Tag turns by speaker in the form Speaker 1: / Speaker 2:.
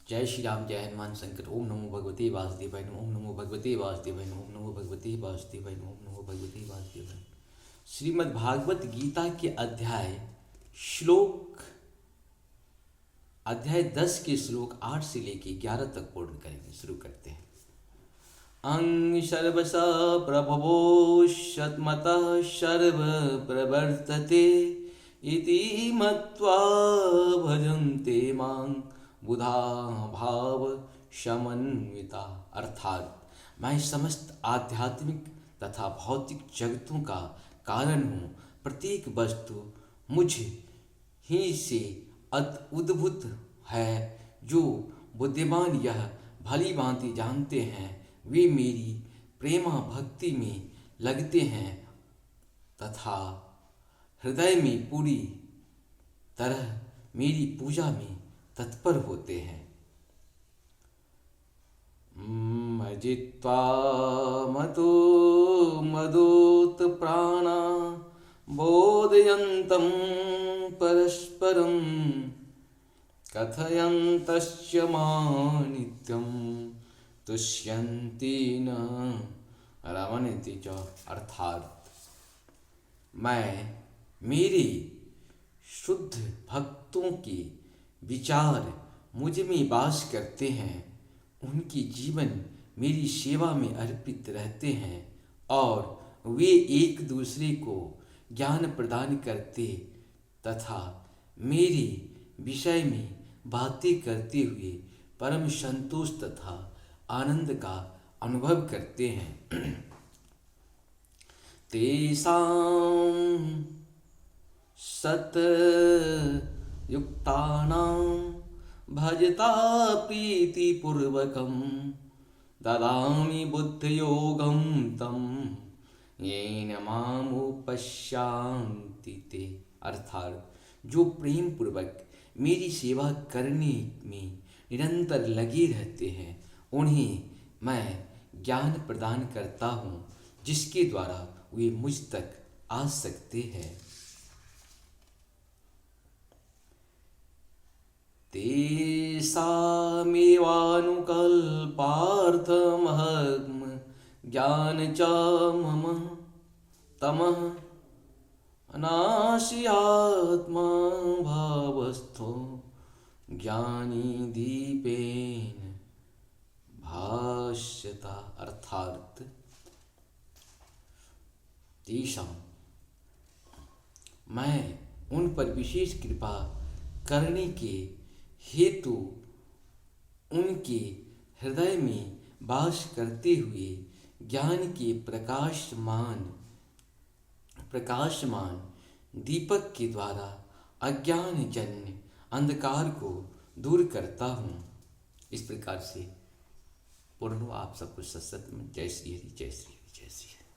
Speaker 1: जय श्री राम, जय हनुमान शंकर। ओम नमो भगवते वासुदेवाय नमः। ओम नमो भगवते वासुदेवाय नमः। ओम नमो भगवते वासुदेवाय नमः। ओम नमो भगवते वासुदेवाय नमः। श्रीमद् भागवत गीता के अध्याय 10 के श्लोक 8 से लेके 11 तक पूर्ण करेंगे। शुरू करते हैं। अंग सर्वस प्रभवो शतमतः सर्व प्रवर्तते इति मत्वा भजन्ते मां बुधा भाव समन्विता। अर्थात मैं समस्त आध्यात्मिक तथा भौतिक जगतों का कारण हूँ। प्रत्येक वस्तु मुझ ही से उद्भूत है। जो बुद्धिमान यह भली भांति जानते हैं वे मेरी प्रेमा भक्ति में लगते हैं तथा हृदय में पूरी तरह मेरी पूजा में तत्पर होते हैं। जित्वा मतो मदोत प्राणा बोधयन्तं परस्परं कथयन्तश्च मां नित्यं तुष्यन्ति न रमन्ति च। अर्थात मैं मेरे शुद्ध भक्तों के विचार मुझ में वास करते हैं। उनके जीवन मेरी सेवा में अर्पित रहते हैं और वे एक दूसरे को ज्ञान प्रदान करते तथा मेरे विषय में बातें करते हुए परम संतोष तथा आनंद का अनुभव करते हैं। तेषां सतयुक्तानां भजता प्रीतिपूर्वकं ददामि बुद्धियोगं तं येन मामुपश्यन्ति ते। अर्थात जो प्रेम पूर्वक मेरी सेवा करने में निरंतर लगे रहते हैं उन्हें मैं ज्ञान प्रदान करता हूँ जिसके द्वारा वे मुझ तक आ सकते हैं। तेषामेवानुकल्पार्थमहं ज्ञान च मम तमः अनाशयात्मा भावस्थो ज्ञानी दीपेन भास्यता। अर्थात तेषां मैं उन पर विशेष कृपा करने के हेतु उनके हृदय में वास करते हुए ज्ञान के प्रकाशमान दीपक के द्वारा अज्ञान जन्य अंधकार को दूर करता हूँ। इस प्रकार से पूर्ण आप सबको सत्सत में। जय श्री हरि, जय श्री हरि, जय श्री हरि।